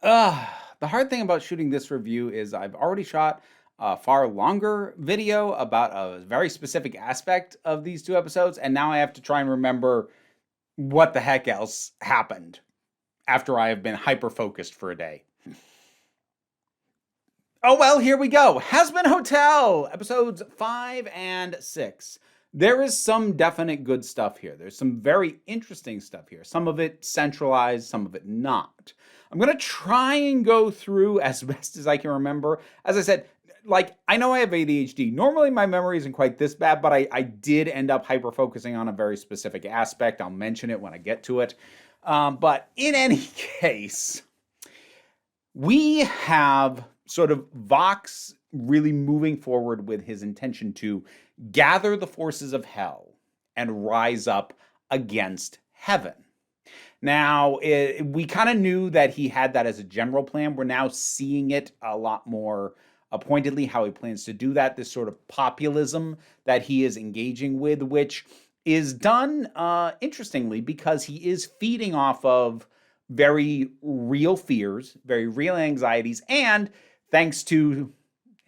The hard thing about shooting this review is I've already shot a far longer video about a very specific aspect of these two episodes, and now I have to try and remember what the heck else happened after I have been hyper focused for a day. Oh, well, here we go. Hazbin Hotel, episodes 5 and 6. There is some definite good stuff here. There's some very interesting stuff here. Some of it centralized, some of it not. I'm going to try and go through as best as I can remember. As I said, I know I have ADHD. Normally my memory isn't quite this bad, but I did end up hyper-focusing on a very specific aspect. I'll mention it when I get to it. But in any case, we have sort of Vox really moving forward with his intention to gather the forces of hell and rise up against heaven. Now, we kind of knew that he had that as a general plan. We're now seeing it a lot more pointedly how he plans to do that, this sort of populism that he is engaging with, which is done interestingly because he is feeding off of very real fears, very real anxieties, and thanks to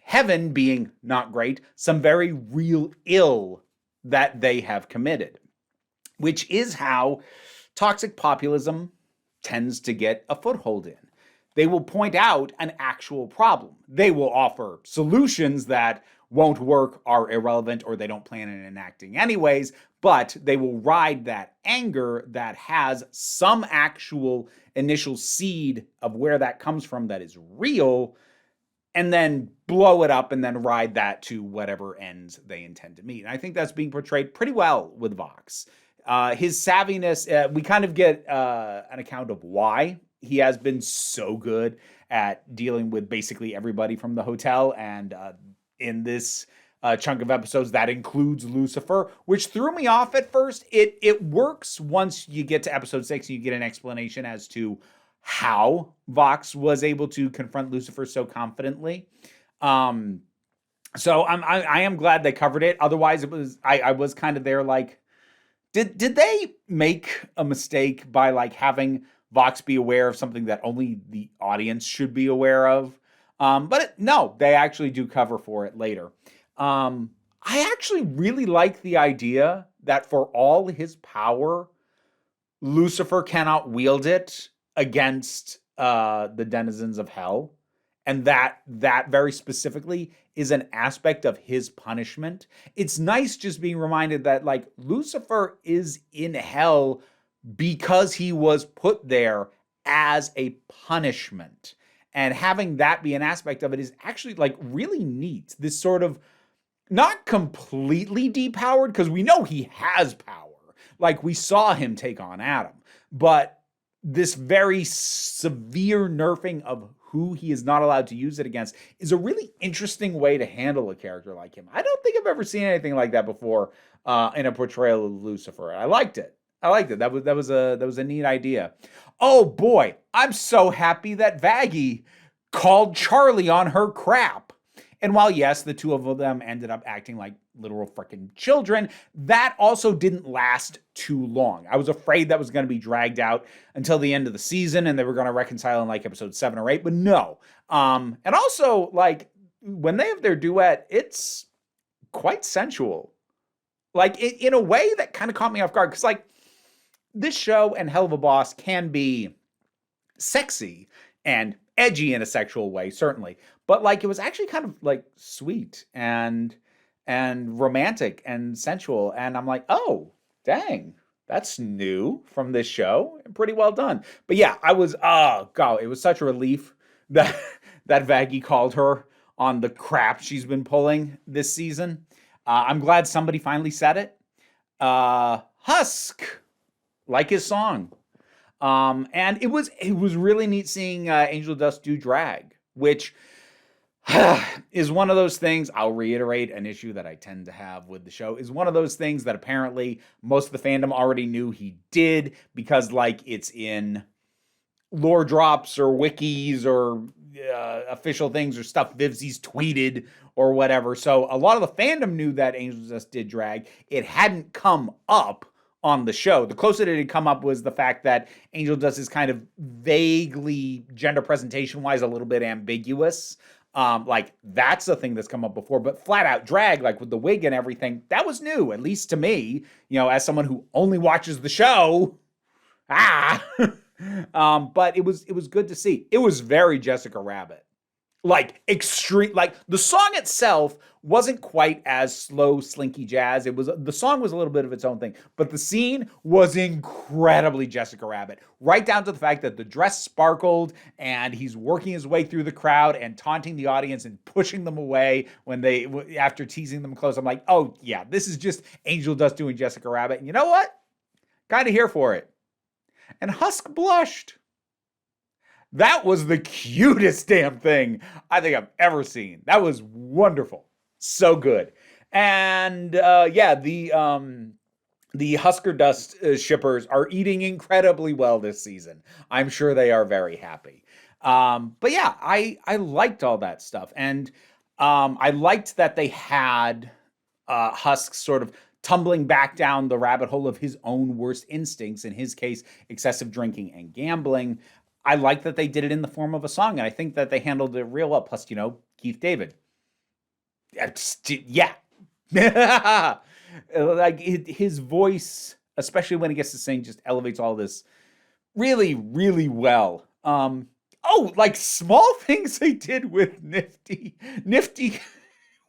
heaven being not great, some very real ill that they have committed, which is how toxic populism tends to get a foothold in. They will point out an actual problem. They will offer solutions that won't work, are irrelevant, or they don't plan on enacting anyways, but they will ride that anger that has some actual initial seed of where that comes from that is real, and then blow it up and then ride that to whatever ends they intend to meet. And I think that's being portrayed pretty well with Vox. His savviness, we kind of get an account of why he has been so good at dealing with basically everybody from the hotel. And in this chunk of episodes, that includes Lucifer, which threw me off at first. It works once you get to episode 6 and you get an explanation as to how Vox was able to confront Lucifer so confidently. So I am glad they covered it. Otherwise, I was kind of there like, did they make a mistake by having Vox be aware of something that only the audience should be aware of? No, they actually do cover for it later. I actually really like the idea that for all his power, Lucifer cannot wield it against the denizens of hell, and that very specifically is an aspect of his punishment. It's nice just being reminded that Lucifer is in hell because he was put there as a punishment, and having that be an aspect of it is actually really neat. This sort of not completely depowered, because we know he has power. We saw him take on Adam, but this very severe nerfing of who he is not allowed to use it against is a really interesting way to handle a character like him. I don't think I've ever seen anything like that before in a portrayal of Lucifer. I liked it. That was a neat idea. Oh boy, I'm so happy that Vaggie called Charlie on her crap. And while, yes, the two of them ended up acting like literal freaking children, that also didn't last too long. I was afraid that was going to be dragged out until the end of the season and they were going to reconcile in episode 7 or 8, but no. And also, when they have their duet, it's quite sensual. In a way that kind of caught me off guard, because this show and Hell of a Boss can be sexy and edgy in a sexual way, certainly, but it was actually kind of sweet and romantic and sensual, and I'm like, oh dang, that's new from this show and pretty well done. But yeah, I was it was such a relief that Vaggie called her on the crap she's been pulling this season. I'm glad somebody finally said it. Husk, like his song. And it was really neat seeing Angel Dust do drag, which is one of those things, I'll reiterate, an issue that I tend to have with the show, is one of those things that apparently most of the fandom already knew he did because it's in lore drops or wikis or official things or stuff Vivzi's tweeted or whatever. So a lot of the fandom knew that Angel Dust did drag. It hadn't come up on the show. The closest it had come up was the fact that Angel Dust is kind of vaguely gender presentation wise a little bit ambiguous. Like that's a thing that's come up before, but flat out drag, like with the wig and everything, that was new, at least to me, as someone who only watches the show. But it was good to see. It was very Jessica Rabbit. Like extreme, like the song itself wasn't quite as slow, slinky jazz. The song was a little bit of its own thing, but the scene was incredibly Jessica Rabbit, right down to the fact that the dress sparkled and he's working his way through the crowd and taunting the audience and pushing them away after teasing them close. I'm like, oh yeah, this is just Angel Dust doing Jessica Rabbit. And you know what? Kind of here for it. And Husk blushed. That was the cutest damn thing I think I've ever seen. That was wonderful. So good. And the Husker Dust shippers are eating incredibly well this season. I'm sure they are very happy. But yeah, I liked all that stuff. And I liked that they had Husk sort of tumbling back down the rabbit hole of his own worst instincts, in his case, excessive drinking and gambling. I like that they did it in the form of a song, and I think that they handled it real well. Plus, Keith David. Yeah. Like his voice, especially when he gets to sing, just elevates all this really, really well. Like small things they did with Nifty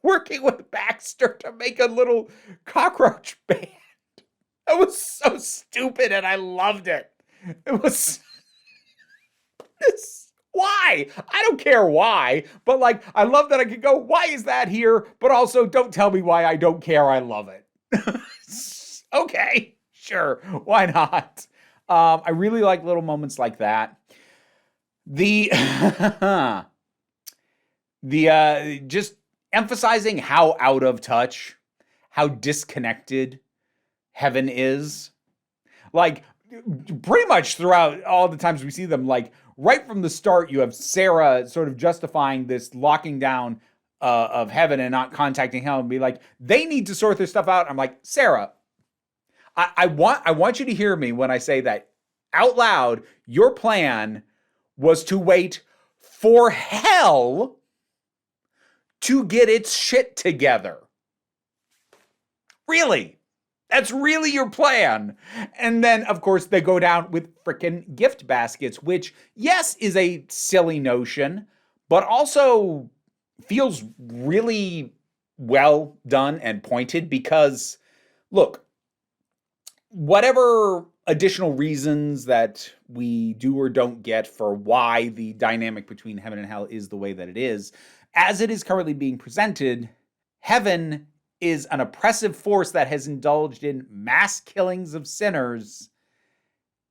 working with Baxter to make a little cockroach band. That was so stupid, and I loved it. It was... Why? I don't care why, but like, I love that I could go, why is that here? But also, don't tell me why I don't care. I love it. Okay, sure. Why not? I really like little moments like that. Just emphasizing how out of touch, how disconnected Heaven is. Like, pretty much throughout all the times we see them, like, right from the start, you have Sarah sort of justifying this locking down of Heaven and not contacting him and be like, they need to sort their stuff out. I'm like, Sarah, I want you to hear me when I say that out loud. Your plan was to wait for hell to get its shit together. Really? That's really your plan. And then, of course, they go down with frickin' gift baskets, which, yes, is a silly notion, but also feels really well done and pointed because, look, whatever additional reasons that we do or don't get for why the dynamic between heaven and hell is the way that it is, as it is currently being presented, heaven is an oppressive force that has indulged in mass killings of sinners,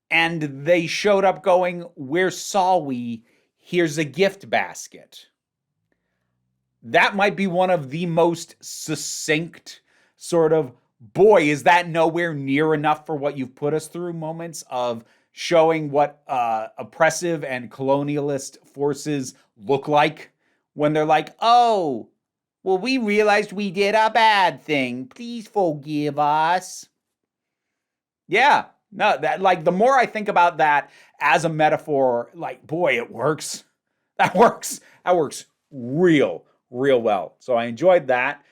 and they showed up going, where saw we? Here's a gift basket. That might be one of the most succinct sort of, boy, is that nowhere near enough for what you've put us through moments of showing what oppressive and colonialist forces look like when they're like, oh, well, we realized we did a bad thing. Please forgive us. Yeah. No, that, like, the more I think about that as a metaphor, like, boy, it works. That works. That works real well. So I enjoyed that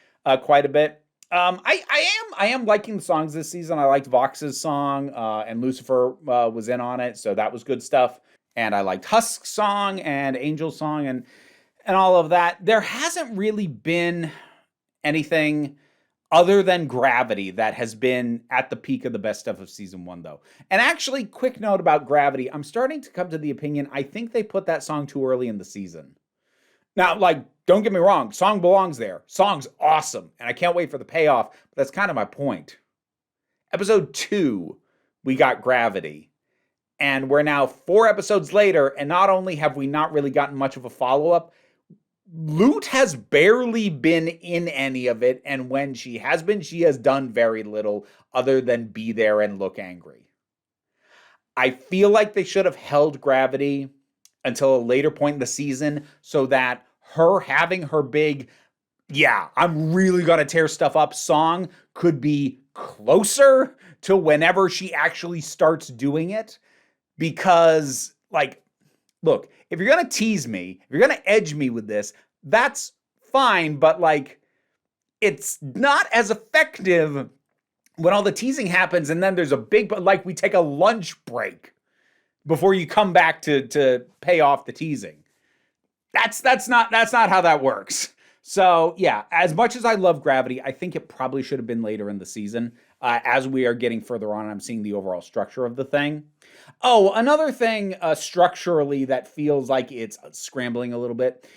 quite a bit. I am liking the songs this season. I liked Vox's song, and Lucifer was in on it, so that was good stuff. And I liked Husk's song and Angel's song and all of that. There hasn't really been anything other than Gravity that has been at the peak of the best stuff of season 1, though. And actually, quick note about Gravity, I'm starting to come to the opinion, I think they put that song too early in the season. Now, like, don't get me wrong, song belongs there. Song's awesome, and I can't wait for the payoff, but that's kind of my point. Episode 2, we got Gravity. And we're now 4 episodes later, and not only have we not really gotten much of a follow-up, Lute has barely been in any of it, and when she has been, she has done very little other than be there and look angry. I feel like they should have held Gravity until a later point in the season so that her having her big yeah, I'm really gonna tear stuff up song could be closer to whenever she actually starts doing it. Because, like, look, if you're gonna tease me, if you're gonna edge me with this, that's fine, but like, it's not as effective when all the teasing happens and then there's a big, like, we take a lunch break before you come back to pay off the teasing. That's not how that works. So yeah, as much as I love Gravity, I think it probably should have been later in the season. As we are getting further on, I'm seeing the overall structure of the thing. Oh, another thing structurally that feels like it's scrambling a little bit.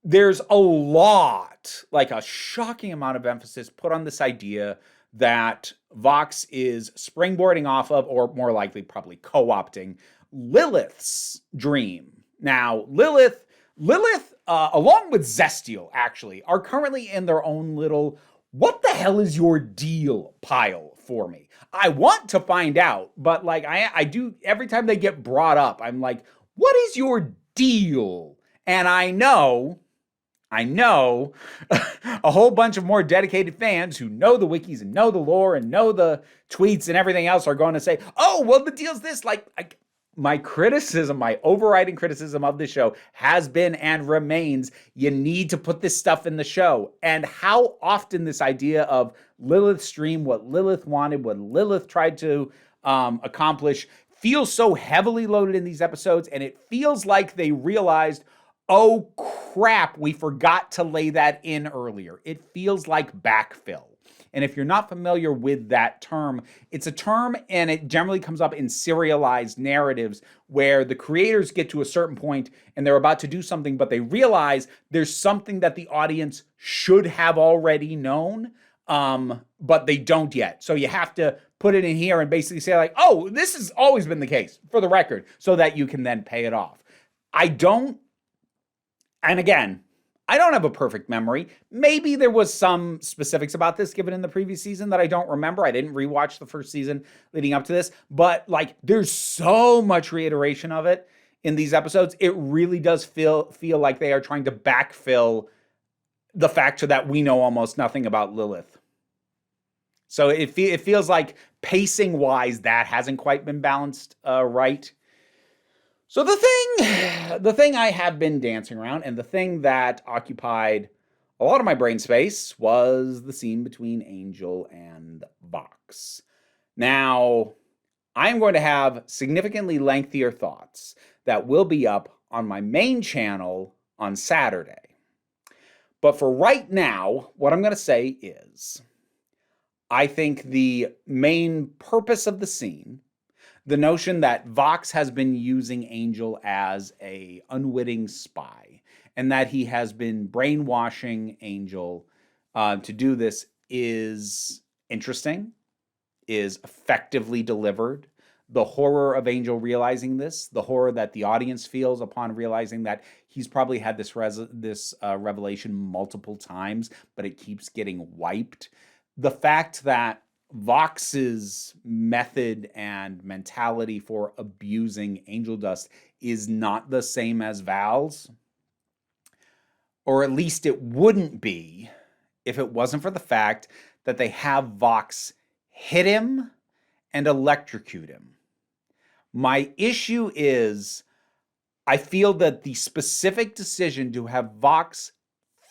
There's a lot, like a shocking amount of emphasis put on this idea that Vox is springboarding off of, or more likely, probably co-opting Lilith's dream. Now, Lilith, along with Zestial, actually, are currently in their own little "what the hell is your deal" pile for me. I want to find out, but like I do every time they get brought up, I'm like, what is your deal? And I know a whole bunch of more dedicated fans who know the wikis and know the lore and know the tweets and everything else are going to say, oh, well, the deal's this. Like, my criticism, my overriding criticism of the show has been and remains, you need to put this stuff in the show. And how often this idea of Lilith's dream, what Lilith wanted, what Lilith tried to accomplish, feels so heavily loaded in these episodes. And it feels like they realized, oh crap, we forgot to lay that in earlier. It feels like backfill. And if you're not familiar with that term, it's a term and it generally comes up in serialized narratives where the creators get to a certain point and they're about to do something, but they realize there's something that the audience should have already known, but they don't yet. So you have to put it in here and basically say like, oh, this has always been the case, for the record, so that you can then pay it off. And again, I don't have a perfect memory. Maybe there was some specifics about this given in the previous season that I don't remember. I didn't rewatch the first season leading up to this, but like there's so much reiteration of it in these episodes. It really does feel like they are trying to backfill the fact that we know almost nothing about Lilith. So it feels like pacing wise that hasn't quite been balanced right. So the thing I have been dancing around and the thing that occupied a lot of my brain space was the scene between Angel and Vox. Now, I'm going to have significantly lengthier thoughts that will be up on my main channel on Saturday. But for right now, what I'm going to say is, I think the main purpose of the scene, the notion that Vox has been using Angel as a unwitting spy and that he has been brainwashing Angel to do this is interesting, is effectively delivered. The horror of Angel realizing this, the horror that the audience feels upon realizing that he's probably had this revelation multiple times, but it keeps getting wiped. The fact that Vox's method and mentality for abusing angel dust is not the same as Val's, or at least it wouldn't be if it wasn't for the fact that they have Vox hit him and electrocute him. My issue is I feel that the specific decision to have Vox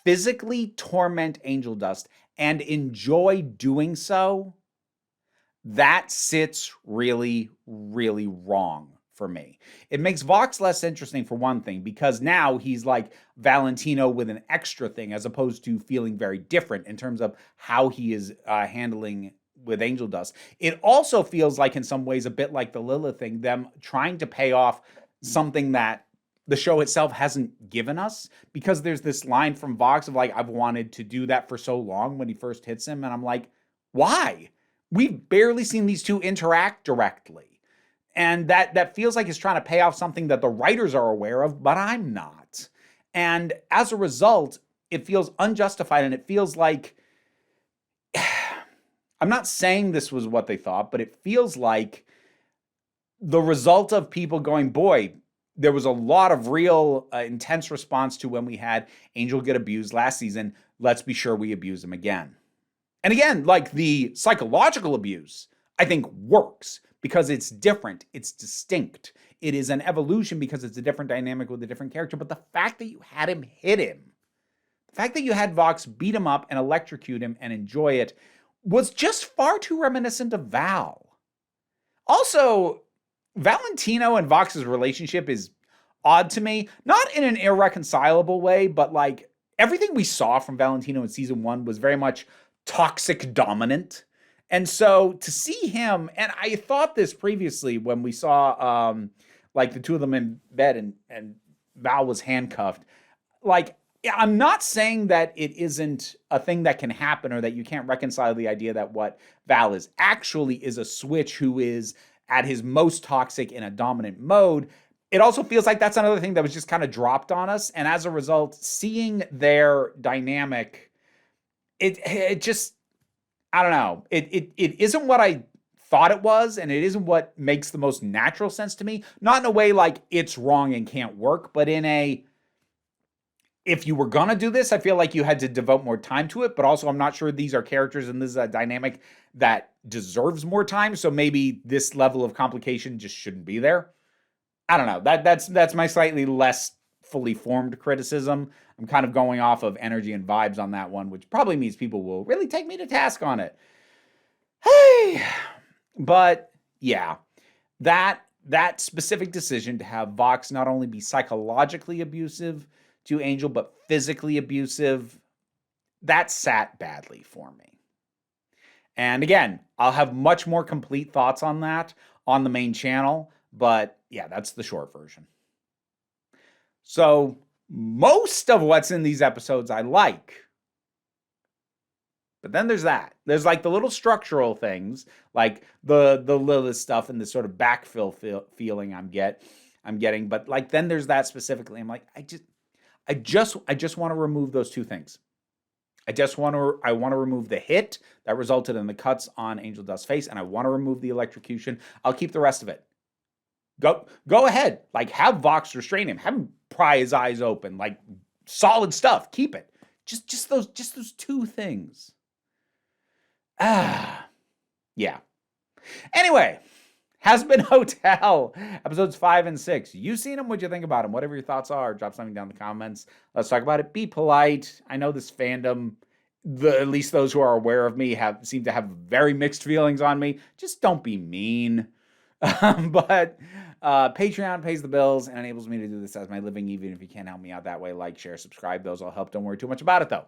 physically torment angel dust and enjoy doing so, that sits really, really wrong for me. It makes Vox less interesting for one thing, because now he's like Valentino with an extra thing as opposed to feeling very different in terms of how he is handling with angel dust. It also feels like in some ways a bit like the Lilith thing, them trying to pay off something that the show itself hasn't given us, because there's this line from Vox of like, I've wanted to do that for so long when he first hits him. And I'm like, why? We've barely seen these two interact directly. And that feels like it's trying to pay off something that the writers are aware of, but I'm not. And as a result, it feels unjustified, and it feels like, I'm not saying this was what they thought, but it feels like the result of people going, boy, there was a lot of real intense response to when we had Angel get abused last season. let's be sure we abuse him again. And again, like the psychological abuse, I think works because it's different, it's distinct. It is an evolution because it's a different dynamic with a different character. But the fact that you had him hit him, the fact that you had Vox beat him up and electrocute him and enjoy it was just far too reminiscent of Val. Also, Valentino and Vox's relationship is odd to me, not in an irreconcilable way, but like everything we saw from Valentino in season 1 was very much toxic dominant. And so to see him, and I thought this previously when we saw like the two of them in bed and Val was handcuffed, like, I'm not saying that it isn't a thing that can happen or that you can't reconcile the idea that what Val is actually is a switch who is at his most toxic in a dominant mode. It also feels like that's another thing that was just kind of dropped on us. And as a result, seeing their dynamic, it just, I don't know. It isn't what I thought it was, and it isn't what makes the most natural sense to me. Not in a way like it's wrong and can't work, but in a, if you were gonna do this, I feel like you had to devote more time to it, but also I'm not sure these are characters and this is a dynamic that deserves more time, so maybe this level of complication just shouldn't be there. I don't know. That's my slightly less fully formed criticism. I'm kind of going off of energy and vibes on that one, which probably means people will really take me to task on it. Hey, but yeah, that specific decision to have Vox not only be psychologically abusive to Angel, but physically abusive, that sat badly for me. And again, I'll have much more complete thoughts on that on the main channel, but yeah, that's the short version. So most of what's in these episodes I like. But then there's that. There's like the little structural things, like the Lilith stuff and the sort of backfill feeling I'm getting. But like then there's that specifically. I'm like, I just want to remove those two things. I want to remove the hit that resulted in the cuts on Angel Dust's face, and I want to remove the electrocution. I'll keep the rest of it. Go ahead. Like, have Vox restrain him. Have him pry his eyes open. Like, solid stuff. Keep it. Just those two things. Yeah. Anyway, Hazbin Hotel, episodes 5 and 6. You seen them? What'd you think about them? Whatever your thoughts are, drop something down in the comments. Let's talk about it. Be polite. I know this fandom, at least those who are aware of me, seem to have very mixed feelings on me. Just don't be mean. But Patreon pays the bills and enables me to do this as my living, even if you can't help me out that way. Like, share, subscribe. Those all help. Don't worry too much about it, though.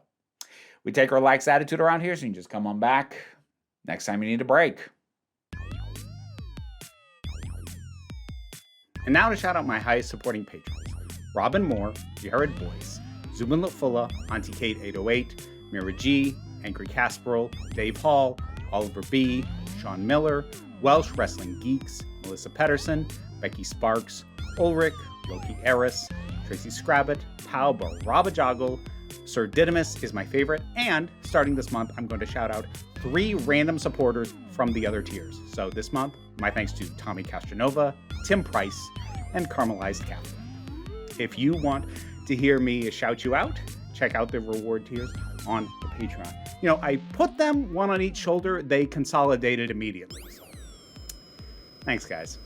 We take our relaxed attitude around here, so you can just come on back next time you need a break. And now to shout out my highest supporting patrons: Robin Moore, Jared Boyce, Zubin Lutfula, Auntie Kate 808, Mira G, Angry Casperl, Dave Hall, Oliver B, Sean Miller, Welsh Wrestling Geeks, Melissa Pedersen, Becky Sparks, Ulrich, Loki Eris, Tracy Scrabbit, Pal Barabajoggle, Sir Didymus is my favorite, and starting this month, I'm going to shout out 3 random supporters from the other tiers. So this month, my thanks to Tommy Castronova, Tim Price, and Caramelized Captain. If you want to hear me shout you out, check out the reward tiers on the Patreon. You know, I put them one on each shoulder, they consolidated immediately. So, thanks, guys.